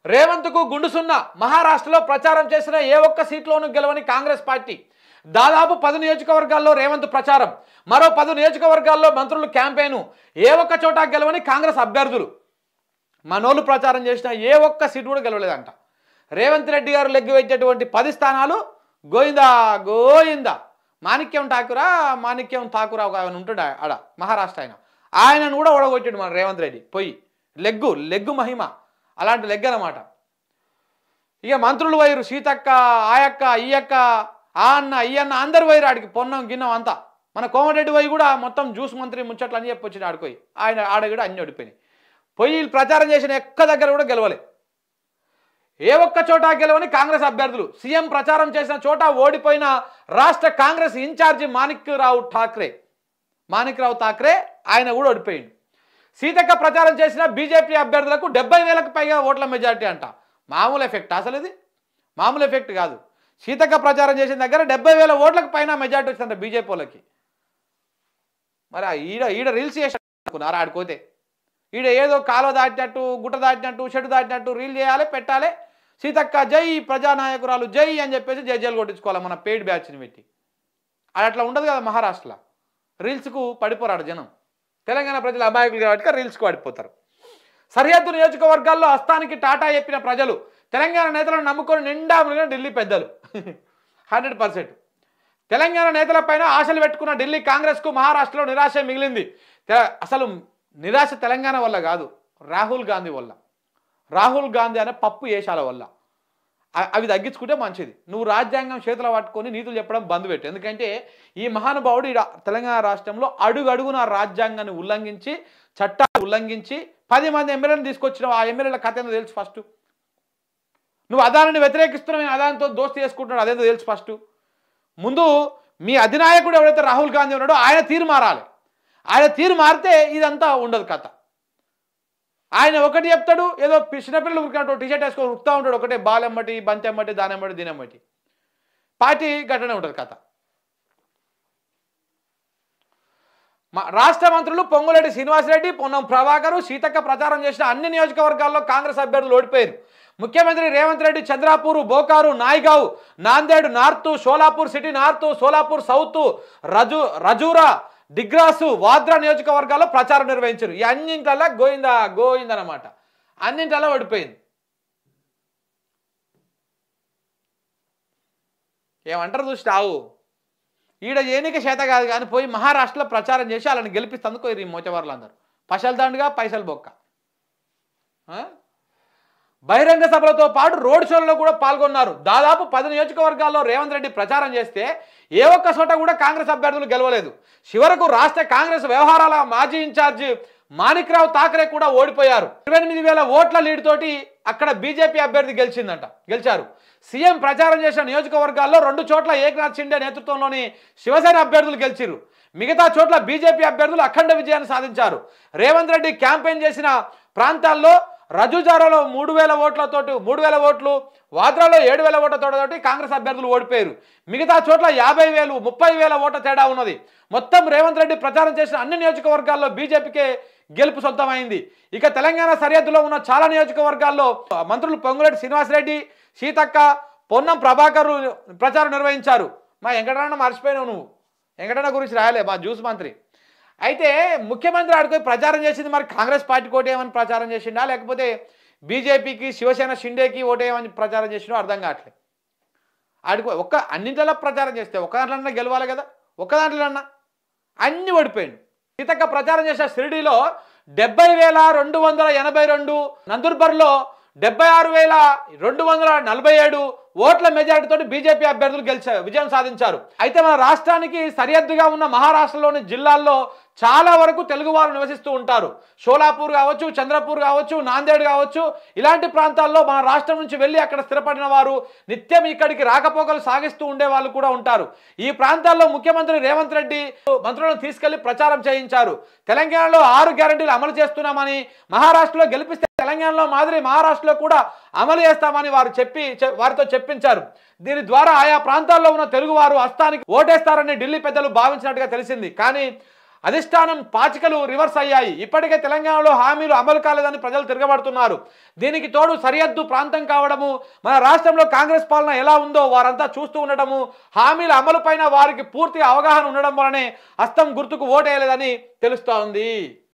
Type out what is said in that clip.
రేవంత్కు గుండు సున్నా మహారాష్ట్రలో ప్రచారం చేసిన ఏ ఒక్క సీట్లోనూ గెలవని కాంగ్రెస్ పార్టీ. దాదాపు 10 నియోజకవర్గాల్లో రేవంత్ ప్రచారం, మరో 10 నియోజకవర్గాల్లో మంత్రులు క్యాంపెయిన్. ఏ ఒక్క చోట గెలవని కాంగ్రెస్ అభ్యర్థులు. మనోళ్ళు ప్రచారం చేసిన ఏ ఒక్క సీటు కూడా గెలవలేదంట. రేవంత్ రెడ్డి గారు లెగ్గు పెట్టేటువంటి 10 స్థానాలు గోయిందా గోయిందా. మాణిక్యం ఠాకూర్ ఆయన ఉంటాడు ఆడ మహారాష్ట్ర, ఆయనను కూడా ఓడగొట్టాడు మన రేవంత్ రెడ్డి. పోయి లెగ్గు మహిమ అలాంటి లెగ్ అన్నమాట. ఇక మంత్రులు వైరు, సీతక్క, ఆయక్క, ఈయక్క, ఆ అన్న, ఈ అన్న అందరు వైరు ఆడికి పొన్నం గిన్నం అంతా. మన కోమటిరెడ్డి వై కూడా మొత్తం జ్యూస్ మంత్రి ముచ్చట్లు అని చెప్పొచ్చింది ఆడిపోయి. ఆయన ఆడ కూడా అన్ని ఓడిపోయినాయి. పోయి ప్రచారం చేసిన ఎక్క దగ్గర కూడా గెలవలే. ఏ ఒక్క చోట గెలవని కాంగ్రెస్ అభ్యర్థులు. సీఎం ప్రచారం చేసిన చోట ఓడిపోయిన రాష్ట్ర కాంగ్రెస్ ఇన్ఛార్జి మాణిక్రావు ఠాక్రే ఆయన కూడా ఓడిపోయింది. సీతక్క ప్రచారం చేసిన బీజేపీ అభ్యర్థులకు 70,000కు పైగా ఓట్ల మెజారిటీ అంట. మామూలు ఎఫెక్ట్ అసలు ఇది, మామూలు ఎఫెక్ట్ కాదు. సీతక్క ప్రచారం చేసిన దగ్గర 70,000 ఓట్లకు పైన మెజారిటీ వచ్చిందంట బీజేపీ వాళ్ళకి. మరి ఈడ రీల్స్ చేసారు ఆడిపోతే. ఈడ ఏదో కాలువ దాటినట్టు, గుట్ట దాటినట్టు, షెడ్ దాటినట్టు రీల్ చేయాలి, పెట్టాలి. సీతక్క జై, ప్రజానాయకురాలు జై అని చెప్పేసి జైలు కొట్టించుకోవాలి మన పెయిడ్ బ్యాచ్ని పెట్టి. అది అట్లా ఉండదు కదా మహారాష్ట్రలో. రీల్స్కు పడిపోరాడు జనం. తెలంగాణ ప్రజలు అమాయకులు కాబట్టి రీల్స్కు పడిపోతారు. సరిహద్దు నియోజకవర్గాల్లో హస్తానికి టాటా చెప్పిన ప్రజలు. తెలంగాణ నేతలను నమ్ముకొని నిండా మునిగిన ఢిల్లీ పెద్దలు. 100%. తెలంగాణ నేతలపైన ఆశలు పెట్టుకున్న ఢిల్లీ కాంగ్రెస్కు మహారాష్ట్రలో నిరాశ మిగిలింది. అసలు నిరాశ తెలంగాణ వల్ల కాదు, రాహుల్ గాంధీ వల్ల. రాహుల్ గాంధీ అనే పప్పు ఏషాల వల్ల. అవి తగ్గించుకుంటే మంచిది. నువ్వు రాజ్యాంగం చేతులు పట్టుకొని నీతులు చెప్పడం బంద్ పెట్టు. ఎందుకంటే ఈ మహానుభావుడు తెలంగాణ రాష్ట్రంలో అడుగడుగున రాజ్యాంగాన్ని ఉల్లంఘించి, చట్టాన్ని ఉల్లంఘించి 10 మంది ఎమ్మెల్యేలను తీసుకొచ్చిన ఆ ఎమ్మెల్యేల కథ ఏందో తెలుసు ఫస్ట్. నువ్వు అదానిని వ్యతిరేకిస్తున్నావు, నేను అదానితో దోస్తీ చేసుకుంటున్నాడు, అదేందో తెలుసు ఫస్ట్. ముందు మీ అధినాయకుడు ఎవరైతే రాహుల్ గాంధీ ఉన్నాడో ఆయన తీరు మారాలి. ఆయన తీరు మారితే ఇదంతా ఉండదు కథ. ఆయన ఒకటి చెప్తాడు, ఏదో చిన్నపిల్లలు ఉరికినట్టు టీషర్ట్ వేసుకొని ఉరుకుతూ ఉంటాడు. ఒకటే బాలెమ్మటి, బంతెమ్మటి, దానెమ్మటి, దీనెమ్మటి. పార్టీ గట్టనే ఉంటుంది కథ. రాష్ట్ర మంత్రులు పొంగులేటి శ్రీనివాసరెడ్డి, పొన్నం ప్రభాకర్, సీతక్క ప్రచారం చేసిన అన్ని నియోజకవర్గాల్లో కాంగ్రెస్ అభ్యర్థులు ఓడిపోయారు. ముఖ్యమంత్రి Revanth Reddy Chandrapur, Bhokar, Naigaon, Nanded north, Sholapur city north, Solapur south, Rajura, Digras, వాద్రా నియోజకవర్గాల్లో ప్రచారం నిర్వహించారు. ఈ అన్నింటిలో గోయిందన్నమాట. అన్నింటిలో ఓడిపోయింది. ఏమంటారు చూస్తావు. ఈడ ఏనిక చేత కాదు కానీ పోయి మహారాష్ట్రలో ప్రచారం చేసి వాళ్ళని గెలిపిస్తందుకు ఈ మోచవర్లు అందరూ పైసలు దండుగా, పైసలు బొక్క. బహిరంగ సభలతో పాటు రోడ్ షోలలో కూడా పాల్గొన్నారు. దాదాపు 10 నియోజకవర్గాల్లో రేవంత్ రెడ్డి ప్రచారం చేస్తే ఏ ఒక్క చోట కూడా కాంగ్రెస్ అభ్యర్థులు గెలవలేదు. చివరకు రాష్ట్ర కాంగ్రెస్ వ్యవహారాల మాజీ ఇన్ఛార్జి మాణిక్రావు ఠాక్రే కూడా ఓడిపోయారు. 28,000 ఓట్ల లీడ్ తోటి అక్కడ బీజేపీ అభ్యర్థి గెలిచారు. సీఎం ప్రచారం చేసిన నియోజకవర్గాల్లో 2 చోట్ల ఏక్నాథ్ షిండే నేతృత్వంలోని శివసేన అభ్యర్థులు గెలిచారు. మిగతా చోట్ల బీజేపీ అభ్యర్థులు అఖండ విజయాన్ని సాధించారు. రేవంత్ రెడ్డి క్యాంపెయిన్ చేసిన ప్రాంతాల్లో రజుజారాలో 3,000 ఓట్లతోటి 3,000 ఓట్లు, వాద్రాలో 7,000 ఓట్లతోటి కాంగ్రెస్ అభ్యర్థులు ఓడిపోయారు. మిగతా చోట్ల 50,000, 30,000 ఓట్ల తేడా ఉన్నది. మొత్తం రేవంత్ రెడ్డి ప్రచారం చేసిన అన్ని నియోజకవర్గాల్లో బీజేపీకే గెలుపు సొంతమైంది. ఇక తెలంగాణ సరిహద్దులో ఉన్న చాలా నియోజకవర్గాల్లో మంత్రులు పొంగులేటి శ్రీనివాసరెడ్డి, సీతక్క, పొన్నం ప్రభాకర్ ప్రచారం నిర్వహించారు. మా వెంకటరమణ మర్చిపోయినావు నువ్వు. వెంకటరమణ గురించి రాయలే మా జ్యూస్ మంత్రి. అయితే ముఖ్యమంత్రి ఆడికి ప్రచారం చేసింది మరి కాంగ్రెస్ పార్టీకి ఓటేయమని ప్రచారం చేసిండా, లేకపోతే బీజేపీకి, శివసేన షిండేకి ఓటేయమని ప్రచారం చేసినా అర్థం కావట్లేదు. ఆడికి అన్నింటిలో ప్రచారం చేస్తే ఒక్క దాంట్లో గెలవాలి కదా. ఒక్క దాంట్లో అన్ని ఓడిపోయింది. సీతక్క ప్రచారం చేసిన షిరిడీలో 70,282, నందూర్బర్లో 76,247 ఓట్ల మెజారిటీతో బీజేపీ అభ్యర్థులు విజయం సాధించారు. అయితే మన రాష్ట్రానికి సరిహద్దుగా ఉన్న మహారాష్ట్రలోని జిల్లాల్లో చాలా వరకు తెలుగు వారు నివసిస్తూ ఉంటారు. షోలాపూర్ కావచ్చు, చంద్రపూర్ కావచ్చు, నాందేడ్ కావచ్చు, ఇలాంటి ప్రాంతాల్లో మన రాష్ట్రం నుంచి వెళ్ళి అక్కడ స్థిరపడిన వారు నిత్యం ఇక్కడికి రాకపోకలు సాగిస్తూ ఉండే వాళ్ళు కూడా ఉంటారు. ఈ ప్రాంతాల్లో ముఖ్యమంత్రి రేవంత్ రెడ్డి మంత్రులను తీసుకెళ్లి ప్రచారం చేయించారు. తెలంగాణలో 6 గ్యారెంటీలు అమలు చేస్తున్నామని, మహారాష్ట్రలో గెలిపిస్తే తెలంగాణలో మాదిరి మహారాష్ట్రలో కూడా అమలు చేస్తామని వారితో చెప్పించారు. దీని ద్వారా ఆయా ప్రాంతాల్లో ఉన్న తెలుగు వారు హస్తానికి ఓటేస్తారని ఢిల్లీ పెద్దలు భావించినట్టుగా తెలిసింది. కానీ అధిష్టానం పాచికలు రివర్స్ అయ్యాయి. ఇప్పటికే తెలంగాణలో హామీలు అమలు కాలేదని ప్రజలు తిరగబడుతున్నారు. దీనికి తోడు సరిహద్దు ప్రాంతం కావడము, మన రాష్ట్రంలో కాంగ్రెస్ పాలన ఎలా ఉందో వారంతా చూస్తూ ఉండటము, హామీల అమలుపైన వారికి పూర్తిగా అవగాహన ఉండడం వలనే హస్తం గుర్తుకు ఓటేయలేదని తెలుస్తోంది.